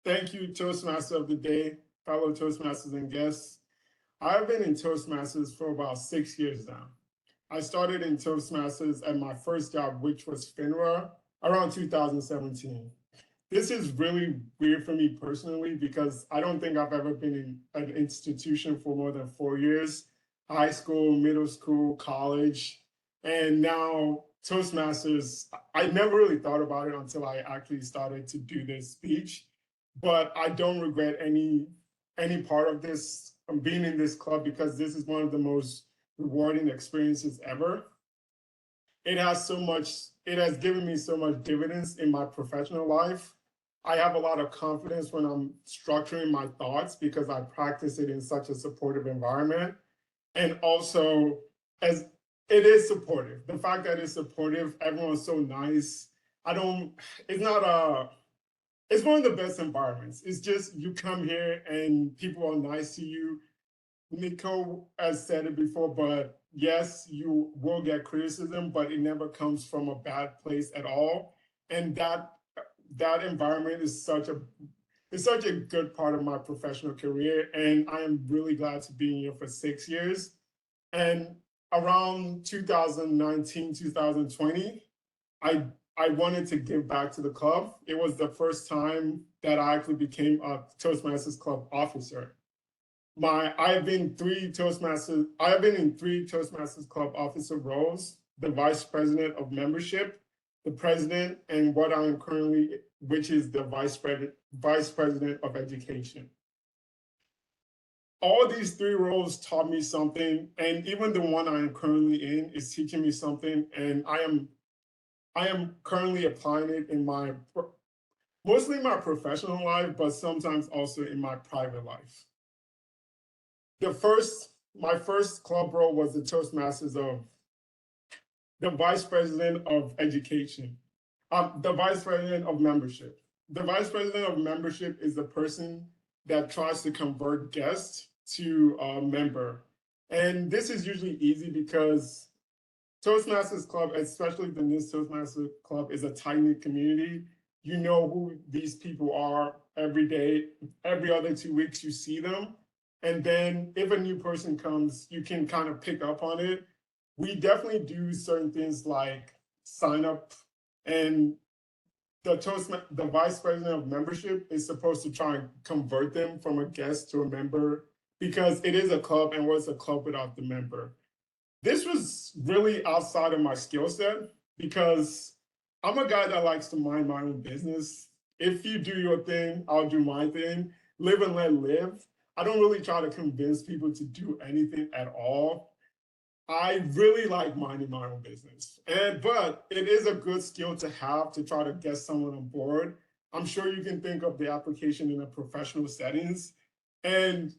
Thank you, Toastmaster of the Day, fellow Toastmasters and guests. I've been in Toastmasters for about 6 years now. I started in Toastmasters at my first job, which was FINRA, around 2017. This is really weird for me personally because I don't think I've ever been in an institution for more than 4 years, high school, middle school, college, and now Toastmasters. I never really thought about it until I actually started to do this speech, but I don't regret any part of this being in this club because this is one of the most rewarding experiences ever. It has so much, it has given me so much dividends in my professional life. I have a lot of confidence when I'm structuring my thoughts because I practice it in such a supportive environment. And also, as it is supportive, the fact that it's supportive, everyone's so nice. I don't, it's not a, it's one of the best environments. It's just you come here and people are nice to you. Nico has said it before, but yes, you will get criticism, but it never comes from a bad place at all. And that environment is such a good part of my professional career. And I am really glad to be here for 6 years. And around 2019, 2020, I wanted to give back to the club. It was the first time that I actually became a Toastmasters Club officer. I have been in three Toastmasters Club officer roles: the vice president of membership, the president, and what I am currently, which is the vice president of education. All these three roles taught me something, and even the one I am currently in is teaching me something, and I am currently applying it in mostly my professional life, but sometimes also in my private life. My first club role was the vice president of education, the vice president of membership. The vice president of membership is the person that tries to convert guests to a member. And this is usually easy because Toastmasters Club, especially the NIST Toastmasters Club, is a tight-knit community. You know who these people are every day. Every other 2 weeks, you see them. And then if a new person comes, you can kind of pick up on it. We definitely do certain things like sign up, and the vice president of membership is supposed to try and convert them from a guest to a member because it is a club, and what's a club without the member? This was really outside of my skill set because I'm a guy that likes to mind my own business. If you do your thing, I'll do my thing. Live and let live. I don't really try to convince people to do anything at all. I really like minding my own business. But it is a good skill to have to try to get someone on board. I'm sure you can think of the application in a professional settings. And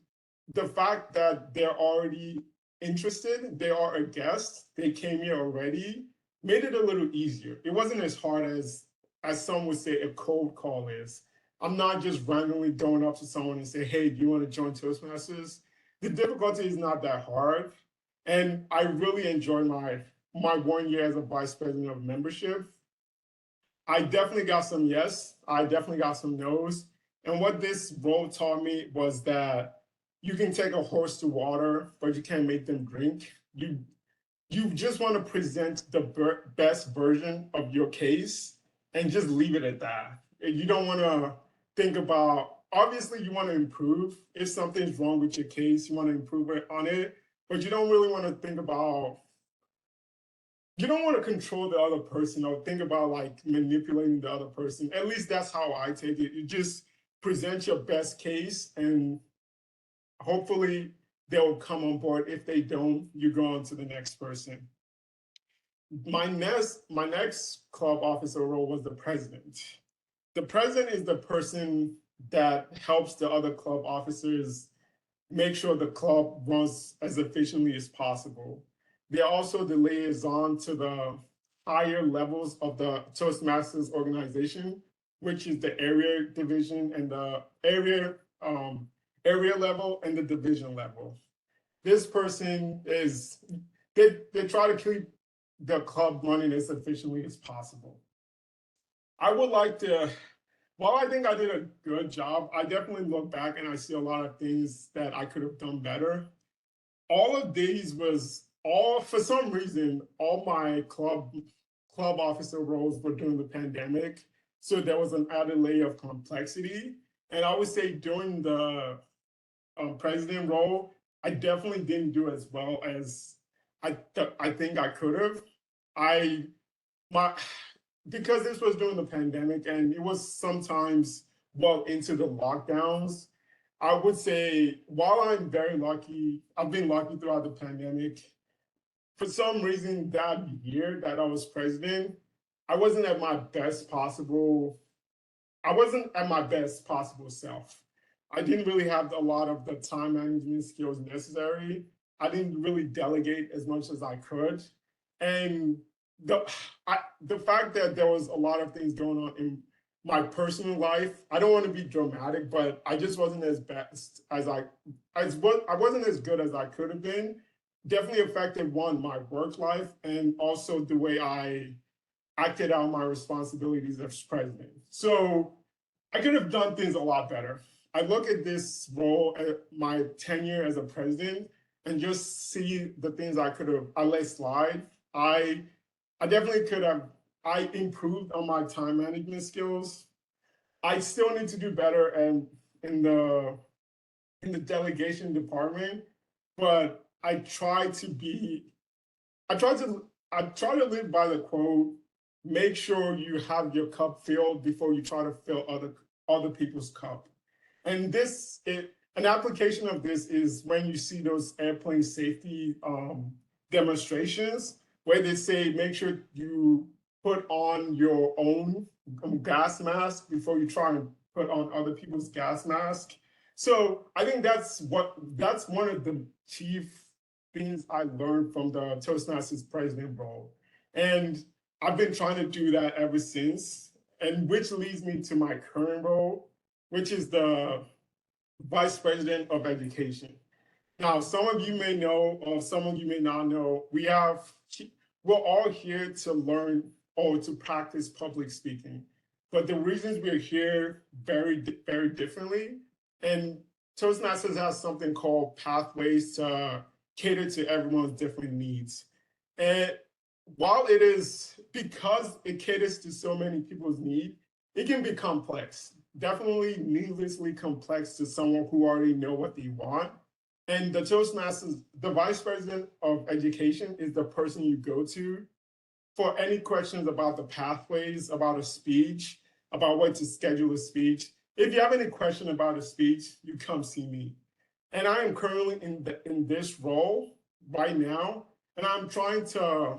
the fact that they're already interested, they are a guest, they came here already, made it a little easier. It wasn't as hard as some would say a cold call is. I'm not just randomly going up to someone and say, hey, do you want to join Toastmasters? The difficulty is not that hard. And I really enjoyed my 1 year as a vice president of membership. I definitely got some yes, I definitely got some no's. And what this role taught me was that you can take a horse to water, but you can't make them drink. You just want to present the best version of your case and just leave it at that. You don't want to think about, obviously you want to improve. If something's wrong with your case, you want to improve on it, but you don't really want to think about, you don't want to control the other person or think about like manipulating the other person. At least that's how I take it. You just present your best case and hopefully they'll come on board. If they don't, you go on to the next person. My next club officer role was the president. The president is the person that helps the other club officers make sure the club runs as efficiently as possible. They're also the liaison to the higher levels of the Toastmasters organization, which is the area division and the area level and the division level. This person is, they try to keep the club running as efficiently as possible. I would like to while I think I did a good job, I definitely look back and I see a lot of things that I could have done better. All of these was all for some reason, all my club officer roles were during the pandemic. So there was an added layer of complexity. And I would say during the president role, I definitely didn't do as well as I think I could have. I my because this was during the pandemic and it was sometimes well into the lockdowns. I would say while I'm very lucky, I've been lucky throughout the pandemic. For some reason, that year that I was president, I wasn't at my best possible I wasn't at my best possible self. I didn't really have a lot of the time management skills necessary. I didn't really delegate as much as I could. And the the fact that there was a lot of things going on in my personal life, I don't want to be dramatic, but I just wasn't as best as I wasn't as good as I could have been. Definitely affected one, my work life, and also the way I acted out my responsibilities as president. So I could have done things a lot better. I look at this role, at my tenure as a president, and just see the things I let slide. I definitely could have, I improved on my time management skills. I still need to do better and in the delegation department, but I try to I try to live by the quote, make sure you have your cup filled before you try to fill other people's cup. And an application of this is when you see those airplane safety demonstrations where they say make sure you put on your own gas mask before you try and put on other people's gas mask. So I think that's one of the chief things I learned from the Toastmasters president role. And I've been trying to do that ever since, and which leads me to my current role, which is the vice president of education. Now, some of you may know, or some of you may not know, we're all here to learn or to practice public speaking. But the reasons we're here very differently. And Toastmasters has something called pathways to cater to everyone's different needs. And while it is, because it caters to so many people's need, it can be complex, definitely needlessly complex to someone who already know what they want. And the Toastmasters, the vice president of education is the person you go to for any questions about the pathways, about a speech, about what to schedule a speech. If you have any question about a speech, you come see me. And I am currently in this role right now, and I'm trying to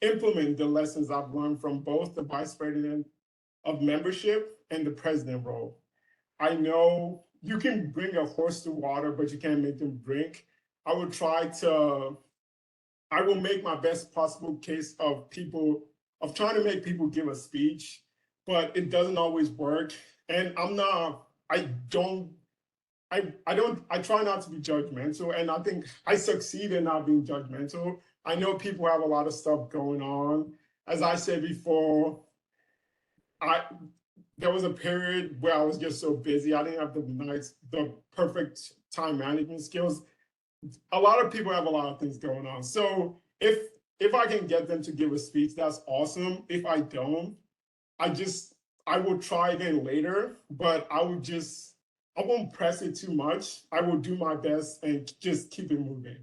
implement the lessons I've learned from both the vice president of membership and the president role. I know you can bring a horse to water, but you can't make them drink. I will try to, I will make my best possible case of trying to make people give a speech, but it doesn't always work. And I try not to be judgmental, and I think I succeed in not being judgmental. I know people have a lot of stuff going on. As I said before, I there was a period where I was just so busy. I didn't have the perfect time management skills. A lot of people have a lot of things going on. So if I can get them to give a speech, that's awesome. If I don't, I will try again later, but I won't press it too much. I will do my best and just keep it moving.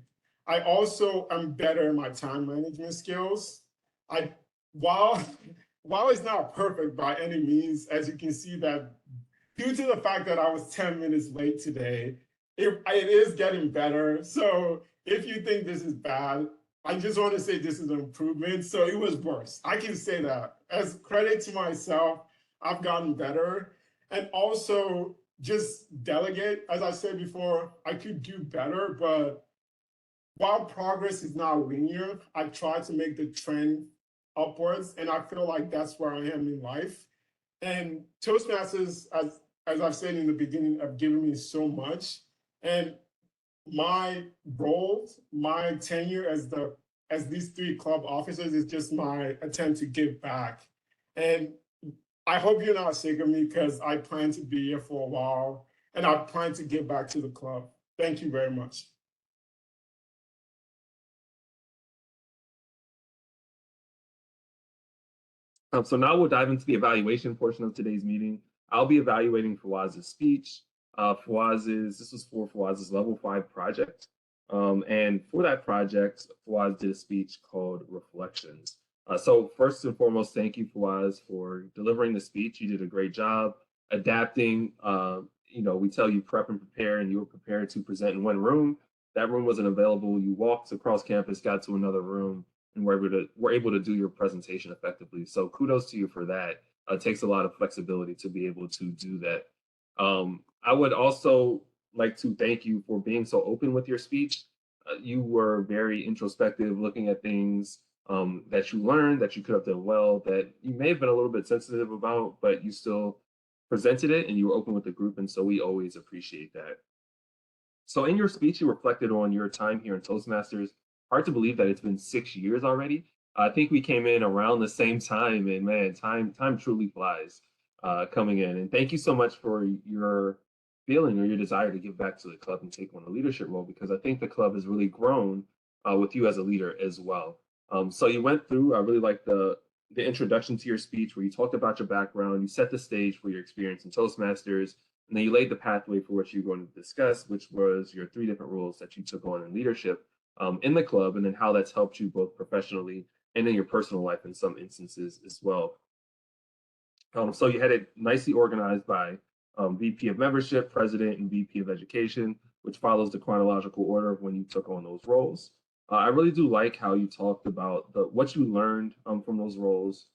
I also am better in my time management skills. I while while it's not perfect by any means, as you can see that due to the fact that I was 10 minutes late today, it is getting better. So if you think this is bad, I just want to say this is an improvement. So it was worse. I can say that. As credit to myself, I've gotten better. And also just delegate. As I said before, I could do better, but while progress is not linear, I try to make the trend upwards. And I feel like that's where I am in life. And Toastmasters, as I've said in the beginning, have given me so much. And my roles, my tenure as these three club officers is just my attempt to give back. And I hope you're not sick of me because I plan to be here for a while and I plan to get back to the club. Thank you very much. So now we'll dive into the evaluation portion of today's meeting. I'll be evaluating Fawaz's speech. This was for Fawaz's level 5 project. And for that project, Fawaz did a speech called Reflections. So first and foremost, thank you, Fawaz, for delivering the speech. You did a great job adapting. We tell you prep and prepare, and you were prepared to present in one room. That room wasn't available. You walked across campus, got to another room, and were able to do your presentation effectively. So kudos to you for that. It takes a lot of flexibility to be able to do that. I would also like to thank you for being so open with your speech. You were very introspective, looking at things that you learned that you could have done well, that you may have been a little bit sensitive about, but you still presented it and you were open with the group. And so we always appreciate that. So in your speech, you reflected on your time here in Toastmasters. Hard to believe that it's been 6 years already. I think we came in around the same time, and man, time truly flies coming in. And thank you so much for your feeling or your desire to give back to the club and take on a leadership role, because I think the club has really grown with you as a leader as well. So you went through. I really like the introduction to your speech where you talked about your background, you set the stage for your experience in Toastmasters, and then you laid the pathway for what you're going to discuss, which was your 3 different roles that you took on in leadership in the club, and then how that's helped you both professionally and in your personal life in some instances as well. So you had it nicely organized by VP of Membership, President, and VP of Education, which follows the chronological order of when you took on those roles. I really do like how you talked about what you learned from those roles.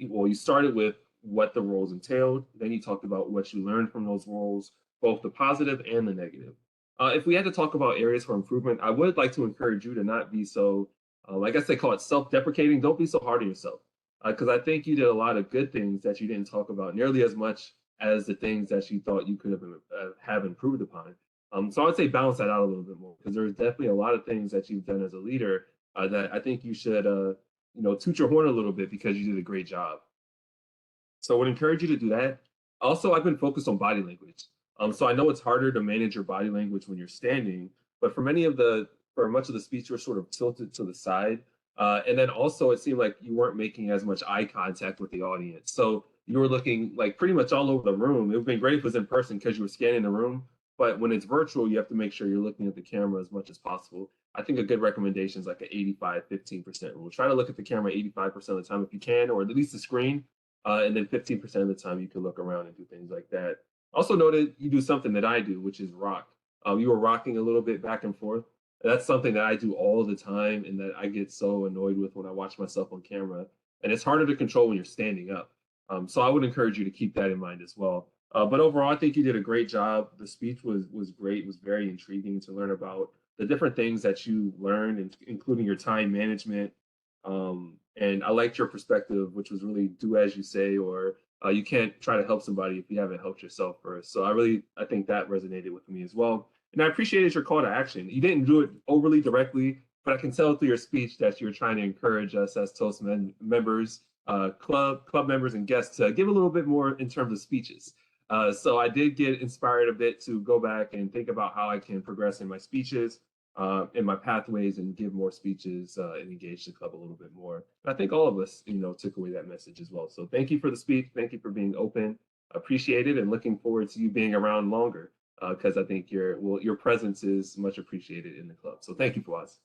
Well, you started with what the roles entailed, then you talked about what you learned from those roles, both the positive and the negative. If we had to talk about areas for improvement, I would like to encourage you to not be so, I guess they call it self-deprecating. Don't be so hard on yourself, because I think you did a lot of good things that you didn't talk about nearly as much as the things that you thought you could have improved upon. So I would say balance that out a little bit more, because there's definitely a lot of things that you've done as a leader that I think you should, toot your horn a little bit because you did a great job. So I would encourage you to do that. Also, I've been focused on body language. So I know it's harder to manage your body language when you're standing, but for much of the speech, you're sort of tilted to the side. And then also it seemed like you weren't making as much eye contact with the audience. So you were looking like pretty much all over the room. It would have been great if it was in person because you were scanning the room. But when it's virtual, you have to make sure you're looking at the camera as much as possible. I think a good recommendation is like an 85-15% rule. Try to look at the camera 85% of the time if you can, or at least the screen. And then 15% of the time you can look around and do things like that. Also noted you do something that I do, which is rock. You were rocking a little bit back and forth. That's something that I do all the time and that I get so annoyed with when I watch myself on camera. And it's harder to control when you're standing up. So I would encourage you to keep that in mind as well. But overall, I think you did a great job. The speech was great. It was very intriguing to learn about the different things that you learned, including your time management. And I liked your perspective, which was really do as you say, or you can't try to help somebody if you haven't helped yourself first. So I think that resonated with me as well. And I appreciated your call to action. You didn't do it overly directly, but I can tell through your speech that you're trying to encourage us as members, club members and guests to give a little bit more in terms of speeches. So I did get inspired a bit to go back and think about how I can progress in my speeches, in my pathways, and give more speeches and engage the club a little bit more. And I think all of us, took away that message as well. So thank you for the speech. Thank you for being open. Appreciate it, and looking forward to you being around longer because I think your presence is much appreciated in the club. So thank you, Fawaz.